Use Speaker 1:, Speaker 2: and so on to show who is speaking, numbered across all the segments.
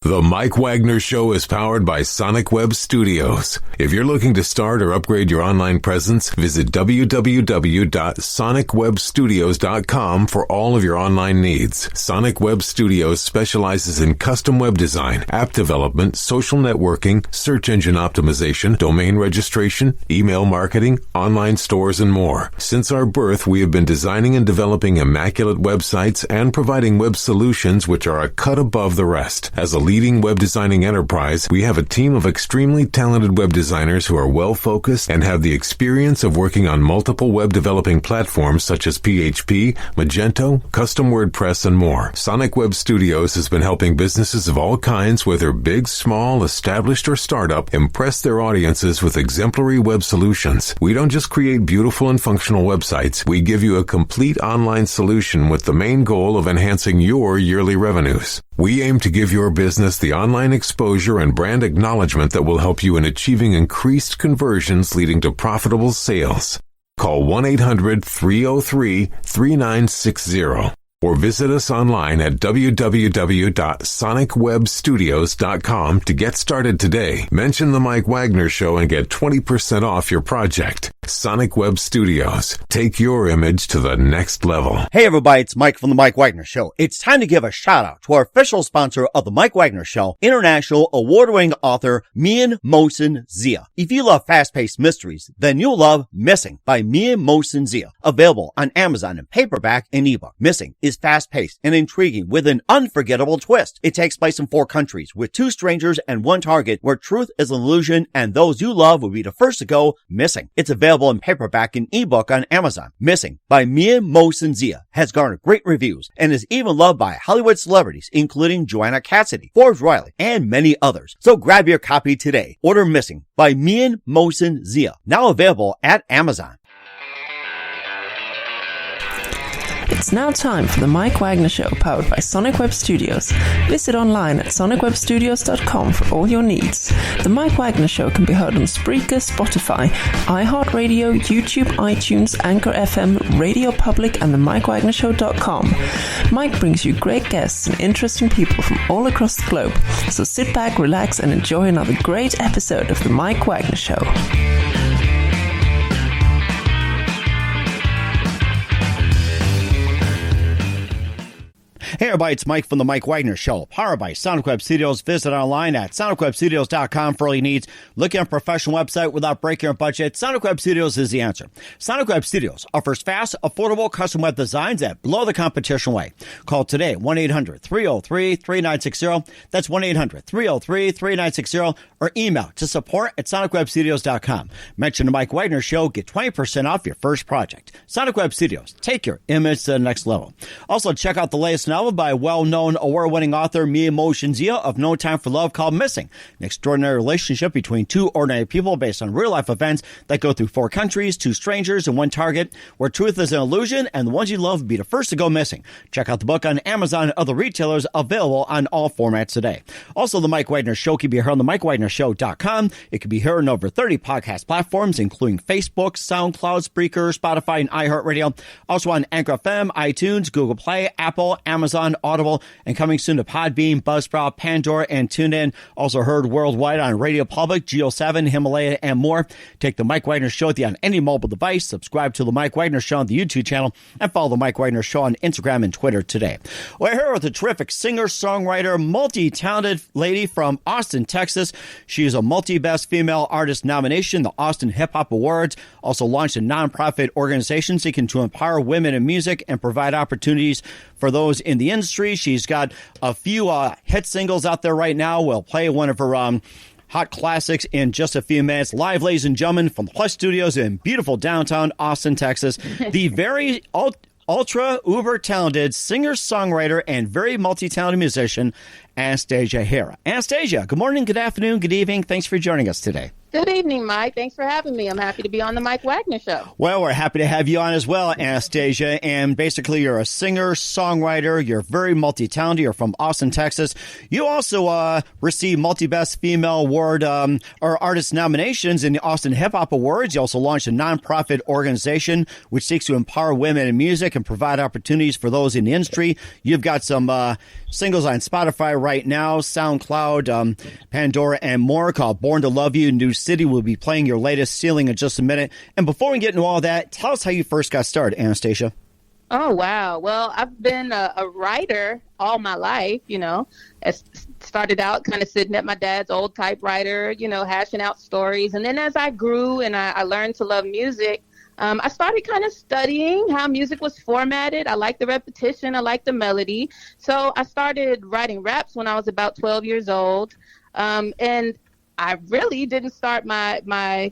Speaker 1: The Mike Wagner Show is powered by Sonic Web Studios. If you're looking to start or upgrade your online presence, visit www.sonicwebstudios.com for all of your online needs. Sonic Web Studios specializes in custom web design, app development, social networking, search engine optimization, domain registration, email marketing, online stores, and more. Since our birth, we have been designing and developing immaculate websites and providing web solutions which are a cut above the rest. As a leading web designing enterprise, we have a team of extremely talented web designers who are well-focused and have the experience of working on multiple web developing platforms such as PHP, Magento, custom WordPress, and more. Sonic Web Studios has been helping businesses of all kinds, whether big, small, established, or startup, impress their audiences with exemplary web solutions. We don't just create beautiful and functional websites. We give you a complete online solution with the main goal of enhancing your yearly revenues. We aim to give your business the online exposure and brand acknowledgement that will help you in achieving increased conversions leading to profitable sales. Call 1-800-303-3960 or visit us online at www.sonicwebstudios.com to get started today. Mention the Mike Wagner Show and get 20% off your project. Sonic Web Studios. Take your image to the next level.
Speaker 2: Hey everybody, it's Mike from the Mike Wagner Show. It's time to give a shout out to our official sponsor of the Mike Wagner Show, international award-winning author Mian Mohsen Zia. If you love fast-paced mysteries, then you'll love Missing by Mian Mohsen Zia. Available on Amazon in paperback and ebook. Missing is fast-paced and intriguing with an unforgettable twist. It takes place in 4 countries with 2 strangers and 1 target where truth is an illusion and those you love will be the first to go missing. It's available in paperback and ebook on Amazon. Missing by Mian Mohsen Zia has garnered great reviews and is even loved by Hollywood celebrities including Joanna Cassidy, Forbes Riley, and many others. So grab your copy today. Order Missing by Mian Mohsen Zia, now available at Amazon.
Speaker 3: It's now time for the Mike Wagner Show, powered by Sonic Web Studios. Visit online at sonicwebstudios.com for all your needs. The Mike Wagner Show can be heard on Spreaker, Spotify, iHeartRadio, YouTube, iTunes, Anchor FM, Radio Public, and the MikeWagnerShow.com. Mike brings you great guests and interesting people from all across the globe. So sit back, relax, and enjoy another great episode of the Mike Wagner Show.
Speaker 2: Hey everybody, it's Mike from the Mike Wagner Show, powered by Sonic Web Studios. Visit online at sonicwebstudios.com for all your needs. Looking at a professional website without breaking your budget? Sonic Web Studios is the answer. Sonic Web Studios offers fast, affordable custom web designs that blow the competition away. Call today, 1-800-303-3960. That's 1-800-303-3960, or email to support@sonicwebstudios.com. Mention the Mike Wagner Show, get 20% off your first project. Sonic Web Studios, take your image to the next level. Also, check out the latest novel by well-known award-winning author Mian Mohsen Zia of No Time for Love, called Missing, an extraordinary relationship between 2 ordinary people based on real-life events that go through 4 countries, 2 strangers, and 1 target, where truth is an illusion and the ones you love will be the first to go missing. Check out the book on Amazon and other retailers, available on all formats today. Also, the Mike Wagner Show can be heard on the MikeWagnerShow.com. It can be heard on over 30 podcast platforms, including Facebook, SoundCloud, Spreaker, Spotify, and iHeartRadio. Also on Anchor FM, iTunes, Google Play, Apple, Amazon, Audible, and coming soon to Podbean, Buzzsprout, Pandora, and TuneIn. Also heard worldwide on Radio Public, Geo7, Himalaya, and more. Take the Mike Wagner Show with you on any mobile device. Subscribe to the Mike Wagner Show on the YouTube channel, and follow the Mike Wagner Show on Instagram and Twitter today. We're here with a terrific singer, songwriter, multi-talented lady from Austin, Texas. She is a multi-best female artist nomination, the Austin Hip Hop Awards. Also launched a nonprofit organization seeking to empower women in music and provide opportunities for those in the industry. She's got a few hit singles out there right now. We'll play one of her hot classics in just a few minutes. Live, ladies and gentlemen, from the Plus Studios in beautiful downtown Austin, Texas, the very ultra uber talented singer, songwriter, and very multi-talented musician, Anastasia Hera. Anastasia, good morning, good afternoon, good evening. Thanks for joining us today.
Speaker 4: Good evening, Mike. Thanks for having me. I'm happy to be on the Mike Wagner Show.
Speaker 2: Well, we're happy to have you on as well, Anastasia. And basically, you're a singer, songwriter. You're very multi-talented. You're from Austin, Texas. You also received Multi-Best Female Award or Artist nominations in the Austin Hip Hop Awards. You also launched a nonprofit organization which seeks to empower women in music and provide opportunities for those in the industry. You've got some singles on Spotify right now, SoundCloud, Pandora, and more, called Born to Love You, New City. We'll be playing your latest, Ceiling, in just a minute. And before we get into all that, tell us how you first got started, Anastasia.
Speaker 4: Oh, wow. Well, I've been a writer all my life, I started out kind of sitting at my dad's old typewriter, hashing out stories. And then as I grew and I learned to love music, I started kind of studying how music was formatted. I like the repetition. I like the melody. So I started writing raps when I was about 12 years old. And I really didn't start my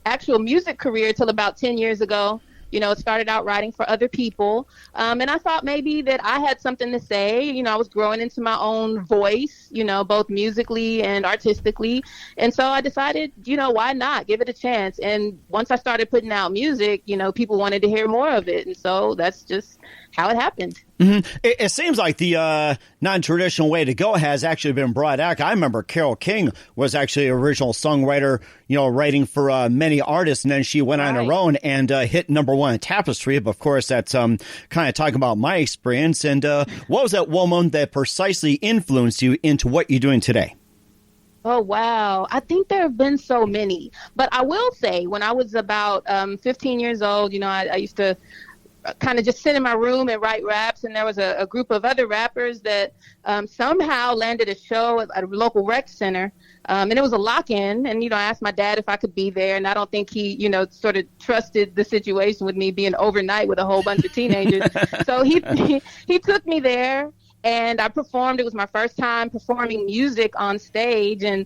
Speaker 4: actual music career till about 10 years ago. It started out writing for other people. And I thought maybe that I had something to say. I was growing into my own voice, both musically and artistically. And so I decided, why not give it a chance? And once I started putting out music, people wanted to hear more of it. And so that's just how it happened.
Speaker 2: Mm-hmm. It seems like the non-traditional way to go has actually been brought out. I remember Carole King was actually an original songwriter, writing for many artists, and then she went on her own and hit #1 in Tapestry. But of course, that's kind of talking about my experience. And what was that woman that precisely influenced you into what you're doing today?
Speaker 4: Oh, wow. I think there have been so many. But I will say, when I was about 15 years old, I used to kind of just sit in my room and write raps, and there was a group of other rappers that somehow landed a show at a local rec center, and it was a lock-in, and I asked my dad if I could be there, and I don't think he sort of trusted the situation with me being overnight with a whole bunch of teenagers. So he took me there, and I performed. It was my first time performing music on stage, and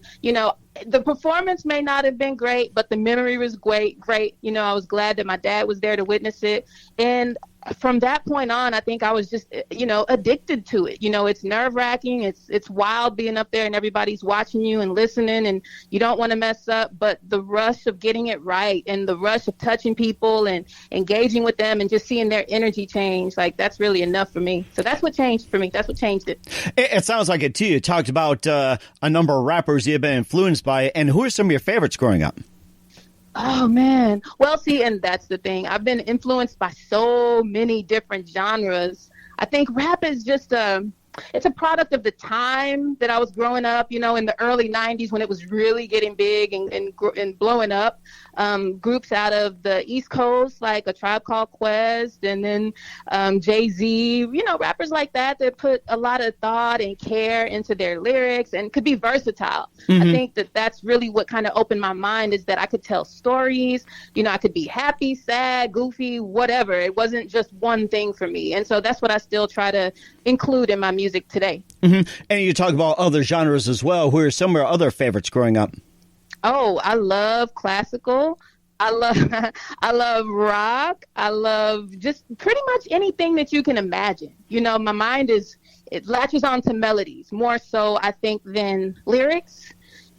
Speaker 4: the performance may not have been great, but the memory was great. I was glad that my dad was there to witness it. And from that point on, I think I was just, addicted to it. It's nerve wracking. It's wild being up there and everybody's watching you and listening, and you don't want to mess up. But the rush of getting it right and the rush of touching people and engaging with them and just seeing their energy change, that's really enough for me. So that's what changed for me. That's what changed it.
Speaker 2: It sounds like it too. You talked about a number of rappers you've been influenced by, and who are some of your favorites growing up?
Speaker 4: Oh, man. Well, see, and that's the thing. I've been influenced by so many different genres. I think rap is just it's a product of the time that I was growing up, in the early 90s when it was really getting big and blowing up. Groups out of the East Coast, like A Tribe Called Quest, and then Jay-Z, rappers like that put a lot of thought and care into their lyrics and could be versatile. Mm-hmm. I think that's really what kind of opened my mind, is that I could tell stories. I could be happy, sad, goofy, whatever. It wasn't just one thing for me. And so that's what I still try to include in my music today.
Speaker 2: Mm-hmm. And you talk about other genres as well. Who are some of your other favorites growing up?
Speaker 4: Oh, I love classical. I love rock. I love just pretty much anything that you can imagine. My mind it latches onto melodies more so, I think, than lyrics.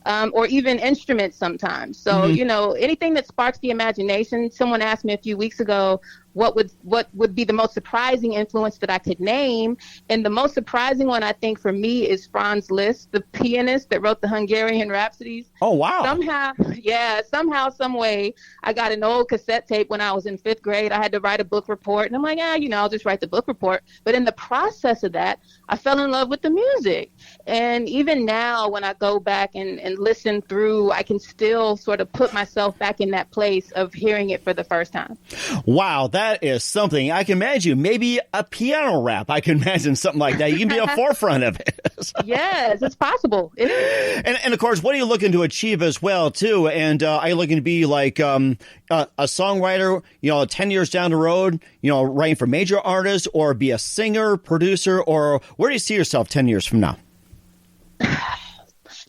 Speaker 4: Or even instruments sometimes. So, anything that sparks the imagination. Someone asked me a few weeks ago, what would be the most surprising influence that I could name? And the most surprising one, I think, for me is Franz Liszt, the pianist that wrote the Hungarian Rhapsodies.
Speaker 2: Oh, wow.
Speaker 4: Somehow, some way, I got an old cassette tape when I was in 5th grade. I had to write a book report. And I'm like, I'll just write the book report. But in the process of that, I fell in love with the music. And even now, when I go back and listen through, I can still sort of put myself back in that place of hearing it for the first time.
Speaker 2: Wow, that is something. I can imagine maybe a piano rap. I can imagine something like that. You can be at the forefront of it. So.
Speaker 4: Yes, it's possible. It is.
Speaker 2: And of course, what are you looking to achieve as well, too? And are you looking to be like a songwriter, 10 years down the road, writing for major artists, or be a singer, producer, or where do you see yourself 10 years from now?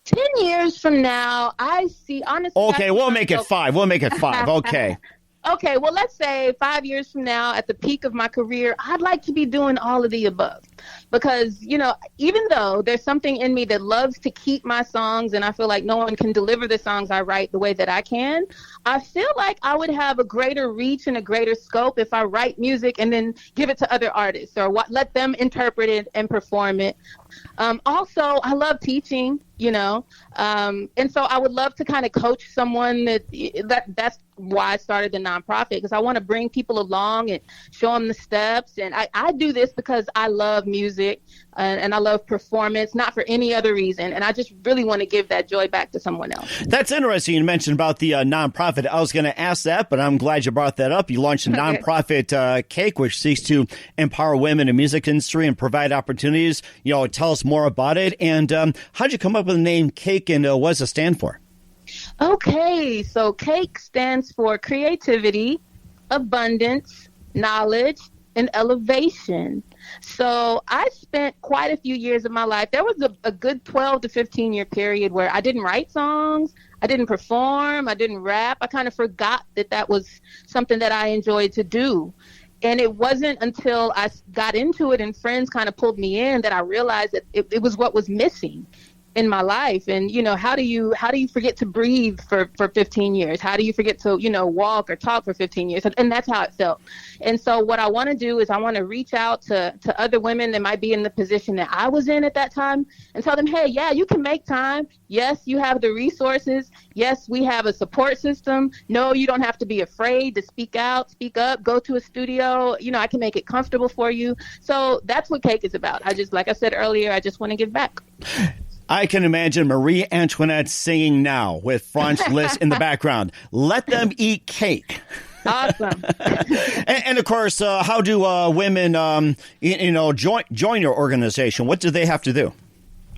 Speaker 4: 10 years from now, I see, honestly...
Speaker 2: Okay, we'll make it 5. We'll make it 5. Okay.
Speaker 4: Okay, well, let's say 5 years from now, at the peak of my career, I'd like to be doing all of the above. Because, even though there's something in me that loves to keep my songs, and I feel like no one can deliver the songs I write the way that I can, I feel like I would have a greater reach and a greater scope if I write music and then give it to other artists, or let them interpret it and perform it. Also, I love teaching, and so I would love to kind of coach someone that's why I started the nonprofit, because I want to bring people along and show them the steps. And I do this because I love music and I love performance, not for any other reason. And I just really want to give that joy back to someone else.
Speaker 2: That's interesting. You mentioned about the nonprofit. I was going to ask that, but I'm glad you brought that up. You launched a nonprofit Cake, which seeks to empower women in the music industry and provide opportunities. Tell us more about it. And how'd you come up with the name Cake, and what does it stand for?
Speaker 4: Okay, so CAKE stands for creativity, abundance, knowledge, and elevation. So I spent quite a few years of my life. There was a good 12 to 15 year period where I didn't write songs, I didn't perform, I didn't rap. I kind of forgot that was something that I enjoyed to do. And it wasn't until I got into it and friends kind of pulled me in that I realized that it was what was missing in my life. And, how do you forget to breathe for 15 years? How do you forget to, walk or talk for 15 years? And that's how it felt. And so what I want to do is I want to reach out to other women that might be in the position that I was in at that time and tell them, hey, yeah, you can make time. Yes, you have the resources. Yes, we have a support system. No, you don't have to be afraid to speak out, speak up, go to a studio. I can make it comfortable for you. So that's what CAKE is about. Like I said earlier, I just want to give back.
Speaker 2: I can imagine Marie Antoinette singing now with Franz Liszt in the background. Let them eat cake.
Speaker 4: Awesome.
Speaker 2: and of course, how do women, join your organization? What do they have to do?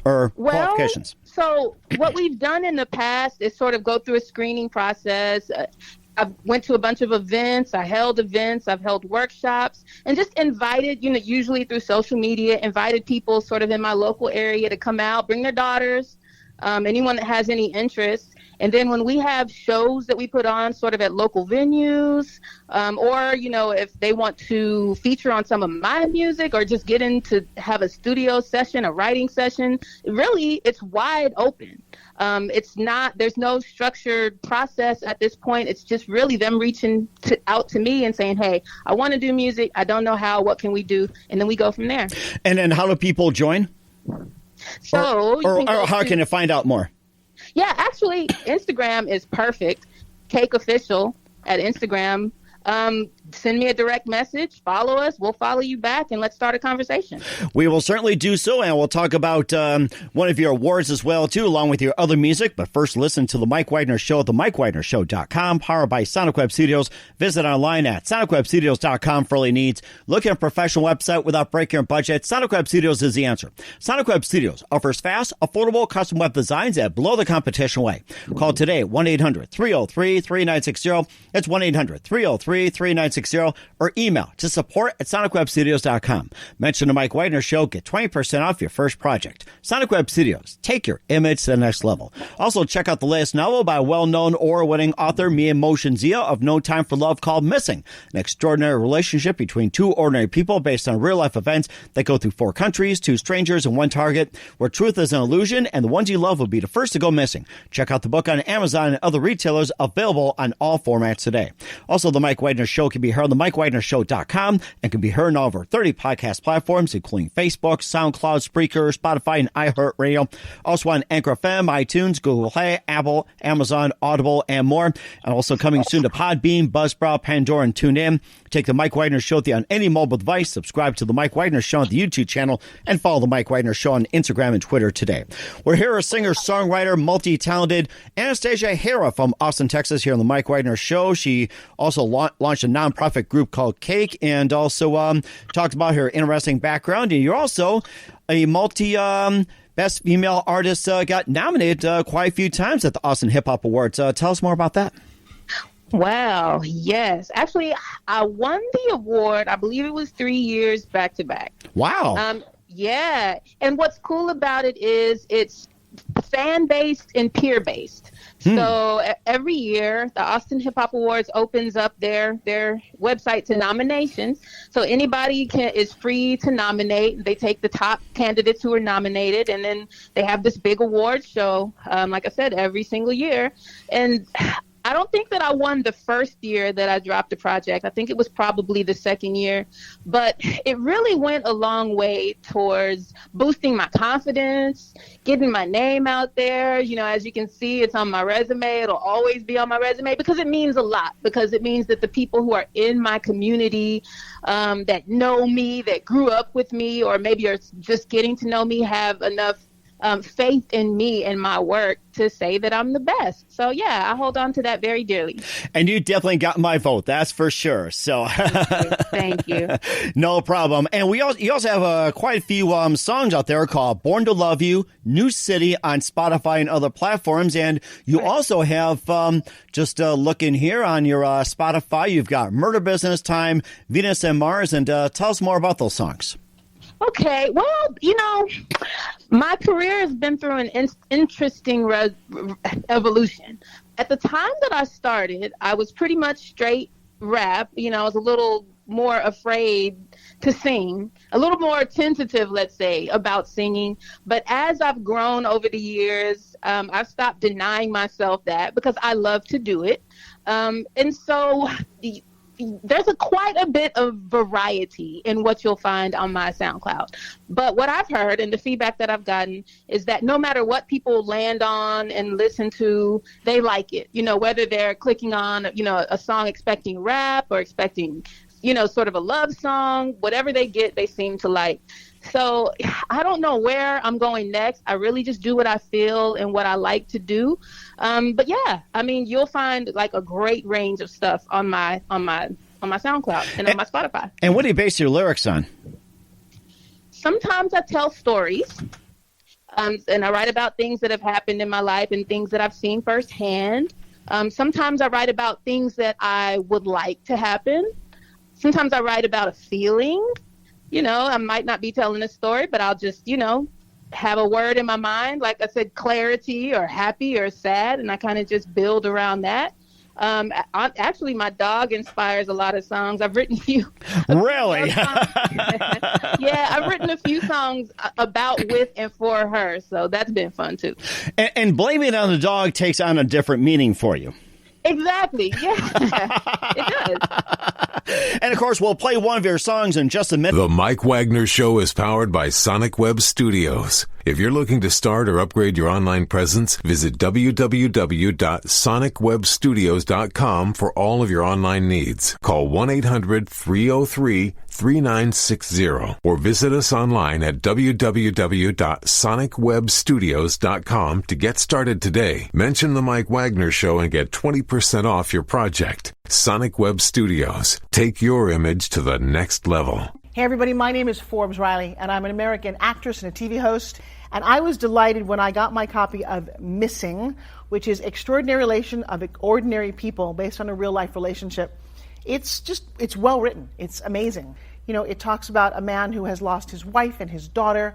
Speaker 2: Or qualifications?
Speaker 4: So what we've done in the past is sort of go through a screening process. I went to a bunch of events. I held events. I've held workshops and just invited, usually through social media, invited people sort of in my local area to come out, bring their daughters, anyone that has any interest. And then when we have shows that we put on sort of at local venues, or, if they want to feature on some of my music or just get in to have a studio session, a writing session, really, it's wide open. There's no structured process at this point. It's just really them reaching out to me and saying, hey, I want to do music. I don't know how, what can we do? And then we go from there.
Speaker 2: And then how do people join?
Speaker 4: So,
Speaker 2: or how can you find out more?
Speaker 4: Yeah, actually, Instagram is perfect. CAKE Official at Instagram. Send me a direct message, follow us, we'll follow you back, and let's start a conversation.
Speaker 2: We will certainly do so, and we'll talk about one of your awards as well, too, along with your other music. But first, listen to The Mike Wagner Show at themikewagnershow.com, powered by Sonic Web Studios. Visit online at sonicwebstudios.com for all your needs. Look at a professional website without breaking your budget. Sonic Web Studios is the answer. Sonic Web Studios offers fast, affordable custom web designs at below the competition way. Call today, 1-800-303-3960. That's 1-800-303-3960. Or email to support@sonicwebstudios.com. Mention the Mike Wagner Show. Get 20% off your first project. Sonic Web Studios. Take your image to the next level. Also, check out the latest novel by well-known award-winning author Mia Moshinzia of No Time for Love called Missing, an extraordinary relationship between two ordinary people based on real-life events that go through 4 countries, 2 strangers, and 1 target, where truth is an illusion and the ones you love will be the first to go missing. Check out the book on Amazon and other retailers, available on all formats today. Also, the Mike Wagner Show can be heard on the MikeWagnerShow.com and can be heard on over 30 podcast platforms, including Facebook, SoundCloud, Spreaker, Spotify, and iHeartRadio. Also on Anchor FM, iTunes, Google Play, Apple, Amazon, Audible, and more. And also coming soon to Podbean, Buzzsprout, Pandora, and TuneIn. Take the Mike Wagner Show on any mobile device. Subscribe to the Mike Wagner Show on the YouTube channel and follow the Mike Wagner Show on Instagram and Twitter today. We're here, a singer, songwriter, multi-talented Anastasia Hera from Austin, Texas, here on the Mike Wagner Show. She also launched a nonprofit group called CAKE, and also talked about her interesting background. And you're also a best female artist, got nominated quite a few times at the Austin Hip Hop Awards. Tell us more about that.
Speaker 4: Wow. Yes. Actually, I won the award. I believe it was 3 years back to back.
Speaker 2: Wow.
Speaker 4: Yeah. And what's cool about it is it's fan-based and peer-based. So every year, the Austin Hip Hop Awards opens up their website to nominations. So anybody is free to nominate. They take the top candidates who are nominated, and then they have this big award show, like I said, every single year. And I don't think that I won the first year that I dropped a project. I think it was probably the second year, but it really went a long way towards boosting my confidence, getting my name out there. You know, as you can see, it's on my resume. It'll always be on my resume because it means a lot, because it means that the people who are in my community, that know me, that grew up with me, or maybe are just getting to know me, have enough faith in me and my work to say that I'm the best. So yeah, I hold on to that very dearly.
Speaker 2: And you definitely got my vote, that's for sure. So
Speaker 4: thank you.
Speaker 2: No problem. And you also have quite a few songs out there called Born to Love You, New City on Spotify and other platforms. And you also have, just looking here on your Spotify, you've got Murder Business Time, Venus and Mars. And tell us more about those songs.
Speaker 4: Okay, well, you know, my career has been through an interesting evolution. At the time that I started, I was pretty much straight rap. You know, I was a little more afraid to sing, a little more tentative, let's say, about singing. But as I've grown over the years, I've stopped denying myself that because I love to do it. And so there's quite a bit of variety in what you'll find on my SoundCloud. But what I've heard and the feedback that I've gotten is that no matter what people land on and listen to, they like it. You know, whether they're clicking on, you know, a song expecting rap or expecting, you know, sort of a love song, whatever they get, they seem to like. So I don't know where I'm going next. I really just do what I feel and what I like to do. But yeah, I mean, you'll find like a great range of stuff on my SoundCloud and on my Spotify.
Speaker 2: And what do you base your lyrics on?
Speaker 4: Sometimes I tell stories, and I write about things that have happened in my life and things that I've seen firsthand. Sometimes I write about things that I would like to happen. Sometimes I write about a feeling. You know, I might not be telling a story, but I'll just, you know, have a word in my mind. Like I said, clarity or happy or sad. And I kind of just build around that. Actually, my dog inspires a lot of songs. I've written
Speaker 2: Really?
Speaker 4: Yeah, I've written a few songs about, with, and for her. So that's been fun, too.
Speaker 2: And blaming it on the dog takes on a different meaning for you.
Speaker 4: Exactly. Yeah, it
Speaker 2: does. And of course, we'll play one of your songs in just a minute.
Speaker 1: The Mike Wagner Show is powered by Sonic Web Studios. If you're looking to start or upgrade your online presence, visit www.sonicwebstudios.com for all of your online needs. Call 1-800-303-3960 or visit us online at www.sonicwebstudios.com to get started today. Mention the Mike Wagner Show and get 20% off your project. Sonic Web Studios. Take your image to the next level.
Speaker 5: Hey everybody, my name is Forbes Riley, and I'm an American actress and a TV host. And I was delighted when I got my copy of Missing, which is Extraordinary Relation of Ordinary People based on a real-life relationship. It's well written. It's amazing. You know, it talks about a man who has lost his wife and his daughter,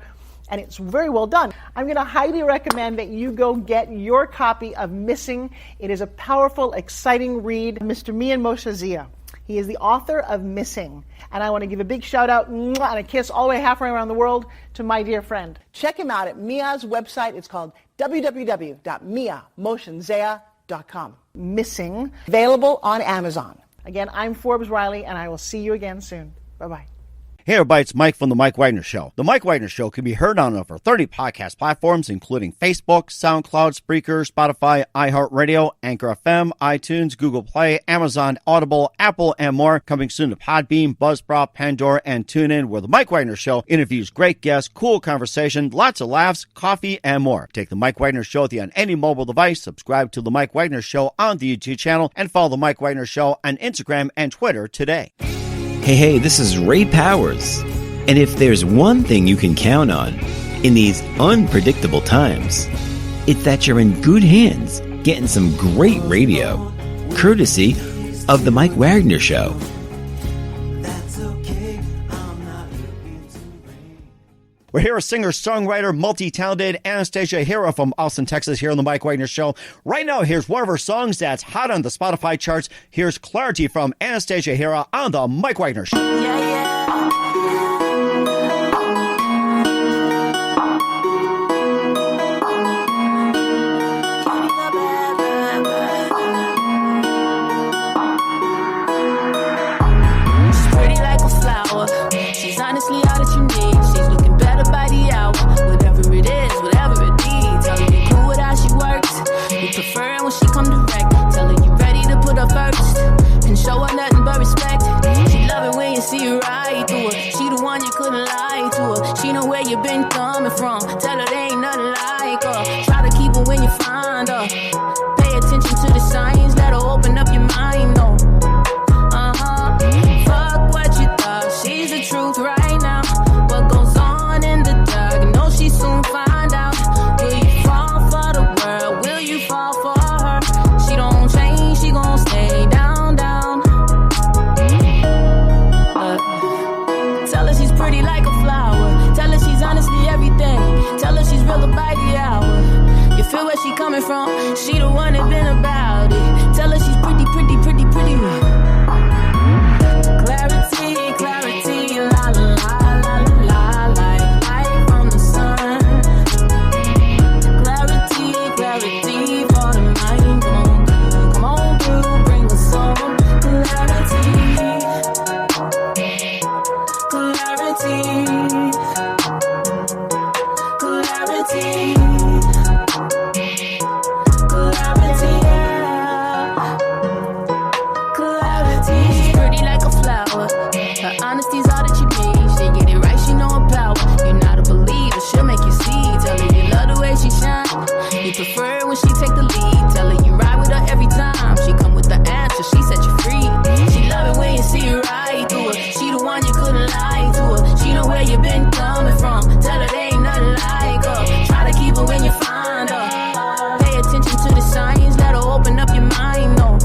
Speaker 5: and it's very well done. I'm going to highly recommend that you go get your copy of Missing. It is a powerful, exciting read. Mr. Mian Moshe Zia. He is the author of Missing. And I want to give a big shout out and a kiss all the way halfway around the world to my dear friend. Check him out at Mia's website. It's called www.miamotionzea.com. Missing. Available on Amazon. Again, I'm Forbes Riley, and I will see you again soon. Bye-bye.
Speaker 2: Hey everybody, it's Mike from The Mike Wagner Show. The Mike Wagner Show can be heard on over 30 podcast platforms, including Facebook, SoundCloud, Spreaker, Spotify, iHeartRadio, Anchor FM, iTunes, Google Play, Amazon, Audible, Apple, and more. Coming soon to Podbean, Buzzsprout, Pandora, and TuneIn, where The Mike Wagner Show interviews great guests, cool conversation, lots of laughs, coffee, and more. Take The Mike Wagner Show with you on any mobile device, subscribe to The Mike Wagner Show on the YouTube channel, and follow The Mike Wagner Show on Instagram and Twitter today.
Speaker 6: Hey, this is Ray Powers. And if there's one thing you can count on in these unpredictable times, it's that you're in good hands getting some great radio, courtesy of The Mike Wagner Show.
Speaker 2: We're here with singer-songwriter, multi-talented Anastasia Hera from Austin, Texas, here on The Mike Wagner Show. Right now, here's one of her songs that's hot on the Spotify charts. Here's Clarity from Anastasia Hera on The Mike Wagner Show.
Speaker 7: coming from. She the one that been about it. Tell her she's pretty, pretty, pretty, pretty. Clarity, clarity, la la la la la, like light from the sun. Clarity, clarity for the mind. Come on through, bring the song. Clarity, clarity, clarity. She's pretty like a flower. Her honesty's all that she needs. She get it right, she know her power. You're not a believer, she'll make you see. Tell her you love the way she shine. You prefer it when she take the lead. Tell her you ride with her every time. She come with the answer, she set you free. She love it when you see it right through her. She the one you couldn't lie to her. She know where you been coming from. Tell her there ain't nothing like her. Try to keep her when you find her. Pay attention to the signs that'll open up your mind, no.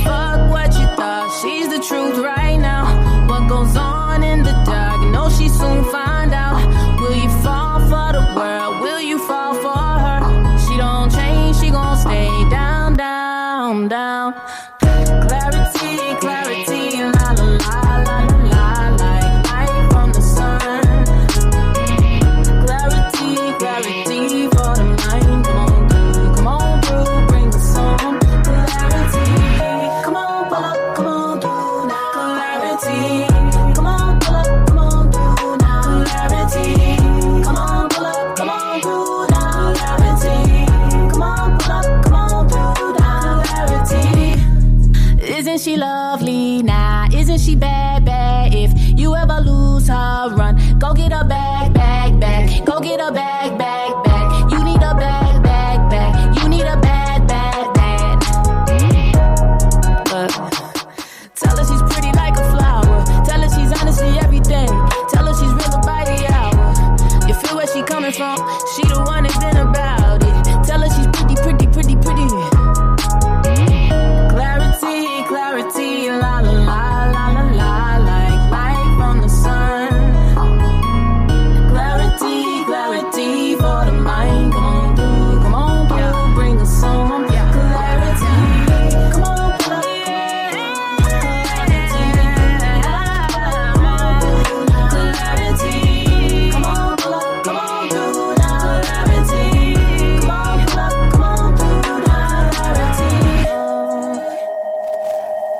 Speaker 7: Fuck what you thought, she's the truth right now. What goes on in the dark, you know she soon find out. Will you fall for the world, will you fall for her? She don't change, she gon' stay down, down, down. Clarity, clarity, la la la la la, like light from the sun. Clarity, clarity for the mind. Come on through, bring the song. Clarity, come on through now. Clarity, come on through now. Clarity, come on through now. Clarity, come on through now. Clarity. Isn't she lovely now? Isn't she bad, bad? If you ever lose her, run. Go get her back, back, back. Go get her back, back, back. You need a back, back, back. You need a bad, bad, bad. But tell her she's pretty like a flower. Tell her she's honestly everything. Tell her she's real by the hour. You feel where she coming from? She the one that been about it. Tell her she's pretty, pretty, pretty, pretty. Clarity, clarity, la la la la la la, like light from the sun. Clarity, clarity for the mind. Come on through, bring a song. Clarity, come on through. Clarity, come on through now. Clarity, come on through now. Clarity.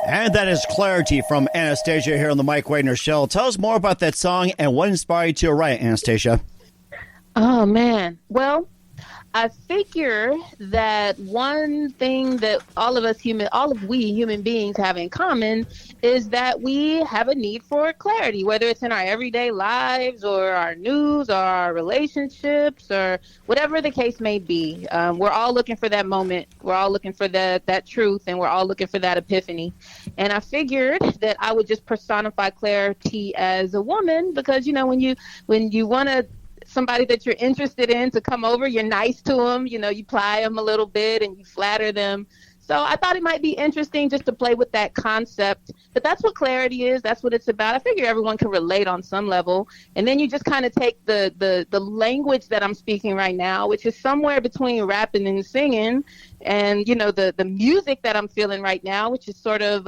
Speaker 2: And that is Clarity from Anastasia here on the Mike Wagner Show. Tell us more about that song and what inspired you to write, Anastasia.
Speaker 4: Oh, man. Well, I figure that one thing that all of we human beings have in common is that we have a need for clarity, whether it's in our everyday lives or our news or our relationships or whatever the case may be. We're all looking for that moment. We're all looking for that truth, and we're all looking for that epiphany. And I figured that I would just personify clarity as a woman because, you know, when you want to somebody that you're interested in to come over, you're nice to them, you know, you ply them a little bit and you flatter them. So I thought it might be interesting just to play with that concept. But that's what clarity is. That's what it's about. I figure everyone can relate on some level. And then you just kind of take the language that I'm speaking right now, which is somewhere between rapping and singing, and, you know, the music that I'm feeling right now, which is sort of,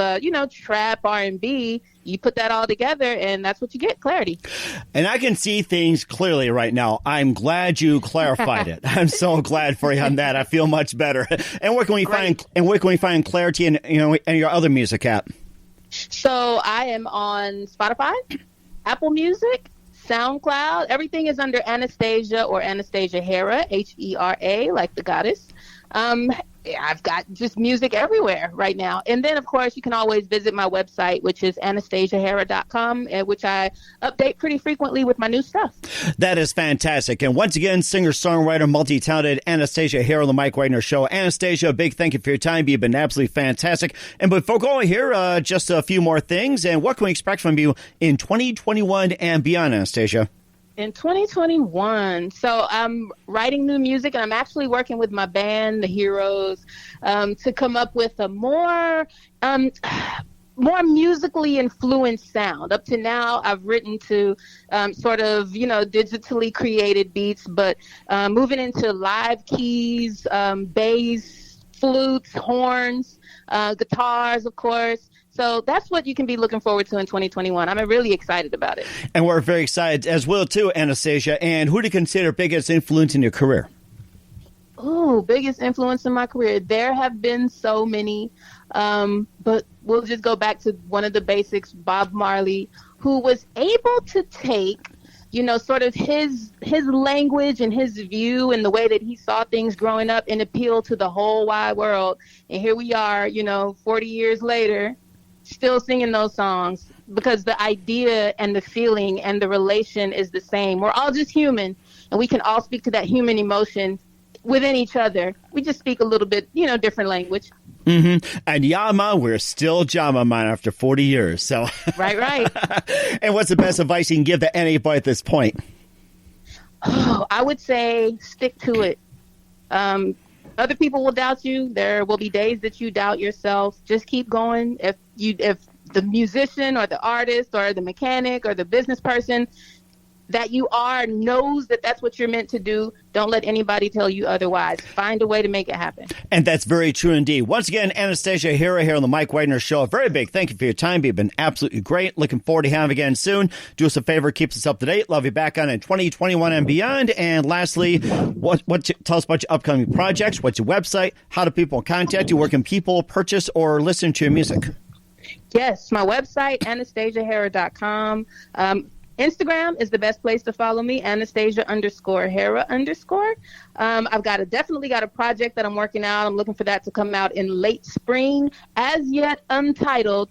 Speaker 4: trap R&B. You put that all together, and that's what you get, clarity.
Speaker 2: And I can see things clearly right now. I'm glad you clarified it. I'm so glad for you on that. I feel much better. And where can we find clarity in your other music at?
Speaker 4: So I am on Spotify, Apple Music, SoundCloud. Everything is under Anastasia or Anastasia Hera, Hera, like the goddess. I've got just music everywhere right now. And then, of course, you can always visit my website, which is AnastasiaHera.com, which I update pretty frequently with my new stuff.
Speaker 2: That is fantastic. And once again, singer-songwriter, multi-talented Anastasia Hera on the Mike Wagner Show. Anastasia, a big thank you for your time. You've been absolutely fantastic. And before going here, just a few more things. And what can we expect from you in 2021 and beyond, Anastasia?
Speaker 4: In 2021, so I'm writing new music, and I'm actually working with my band, The Heroes, to come up with a more more musically influenced sound. Up to now, I've written to sort of, digitally created beats, but moving into live keys, bass, flutes, horns, guitars, of course. So that's what you can be looking forward to in 2021. I'm really excited about it.
Speaker 2: And we're very excited as well, too, Anastasia. And who do you consider biggest influence in your career?
Speaker 4: Oh, biggest influence in my career. There have been so many, but we'll just go back to one of the basics, Bob Marley, who was able to take, sort of his language and his view and the way that he saw things growing up and appeal to the whole wide world. And here we are, 40 years later, still singing those songs because the idea and the feeling and the relation is the same. We're all just human, and we can all speak to that human emotion within each other. We just speak a little bit, different language.
Speaker 2: Mm-hmm. And Yama, we're still Jama, man, after 40 years. So
Speaker 4: Right.
Speaker 2: And what's the best advice you can give to anybody at this point?
Speaker 4: Oh, I would say stick to it. Other people will doubt you. There will be days that you doubt yourself. Just keep going. If the musician or the artist or the mechanic or the business person that you are knows that that's what you're meant to do, don't let anybody tell you otherwise. Find a way to make it happen.
Speaker 2: And that's very true indeed. Once again, Anastasia Hera here on the Mike Wagner Show. A very big thank you for your time. You've been absolutely great. Looking forward to having you again soon. Do us a favor, keep us up to date. Love you back on in 2021 and beyond. And lastly, tell us about your upcoming projects. What's your website? How do people contact you? Where can people purchase or listen to your music?
Speaker 4: Yes, my website, AnastasiaHera.com. Instagram is the best place to follow me, Anastasia_Hera_. I've definitely got a project that I'm working out. I'm looking for that to come out in late spring, as yet untitled.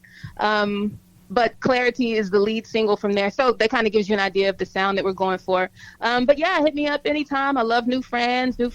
Speaker 4: But Clarity is the lead single from there. So that kind of gives you an idea of the sound that we're going for. But yeah, hit me up anytime. I love new friends, new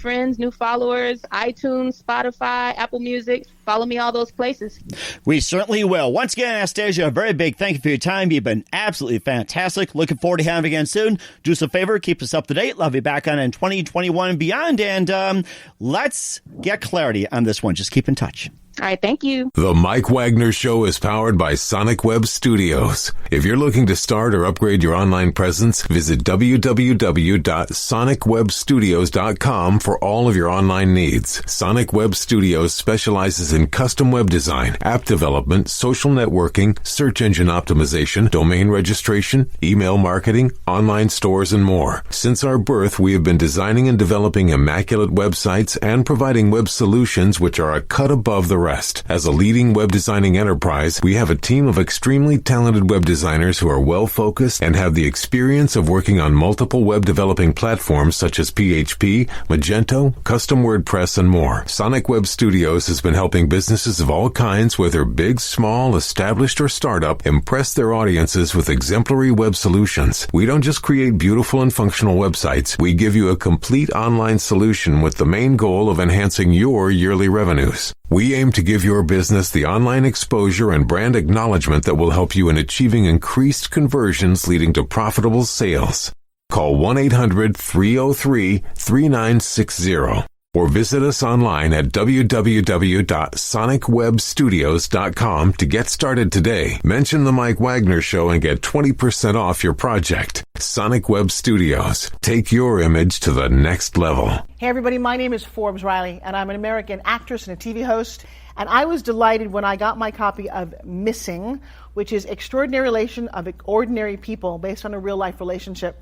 Speaker 4: followers, iTunes, Spotify, Apple Music. Follow me all those places.
Speaker 2: We certainly will. Once again, Anastasia, a very big thank you for your time. You've been absolutely fantastic. Looking forward to having you again soon. Do us a favor, keep us up to date. Love you back on in 2021 and beyond. And let's get clarity on this one. Just keep in touch.
Speaker 4: All right, thank you.
Speaker 1: The Mike Wagner Show is powered by Sonic Web Studios. If you're looking to start or upgrade your online presence, visit www.sonicwebstudios.com for all of your online needs. Sonic Web Studios specializes in custom web design, app development, social networking, search engine optimization, domain registration, email marketing, online stores, and more. Since our birth, we have been designing and developing immaculate websites and providing web solutions which are a cut above the rest. As a leading web designing enterprise, we have a team of extremely talented web designers who are well focused and have the experience of working on multiple web developing platforms such as PHP, Magento, custom WordPress, and more. Sonic Web Studios has been helping businesses of all kinds, whether big, small, established, or startup, impress their audiences with exemplary web solutions. We don't just create beautiful and functional websites. We give you a complete online solution with the main goal of enhancing your yearly revenues. We aim to give your business the online exposure and brand acknowledgement that will help you in achieving increased conversions leading to profitable sales. Call 1-800-303-3960 or visit us online at www.sonicwebstudios.com to get started today. Mention the Mike Wagner Show and get 20% off your project. Sonic Web Studios. Take your image to the next level.
Speaker 5: Hey everybody, my name is Forbes Riley, and I'm an American actress and a TV host. And I was delighted when I got my copy of Missing, which is Extraordinary Relation of Ordinary People based on a real life relationship.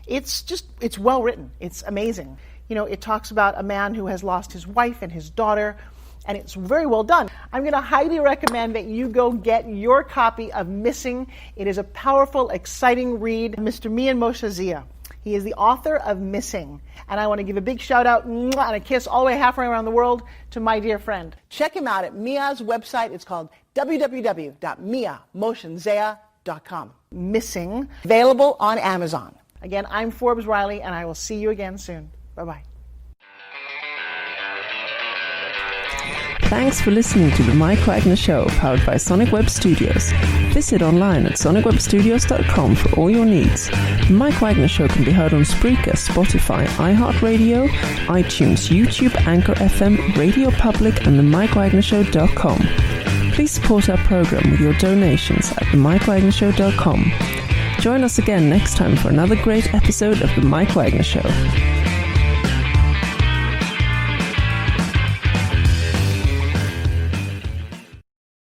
Speaker 5: It's well written. It's amazing. You know, it talks about a man who has lost his wife and his daughter, and it's very well done. I'm going to highly recommend that you go get your copy of Missing. It is a powerful, exciting read. Mr. Mian Moshe Zia. He is the author of Missing. And I want to give a big shout out and a kiss all the way halfway around the world to my dear friend. Check him out at Mia's website. It's called www.miamotionzea.com. Missing, available on Amazon. Again, I'm Forbes Riley, and I will see you again soon. Bye-bye.
Speaker 3: Thanks for listening to the Mike Wagner Show, powered by Sonic Web Studios. Visit online at sonicwebstudios.com for all your needs. The Mike Wagner Show can be heard on Spreaker, Spotify, iHeartRadio, iTunes, YouTube, Anchor FM, Radio Public, and themikewagnershow.com. Please support our program with your donations at themikewagnershow.com. Join us again next time for another great episode of The Mike Wagner Show.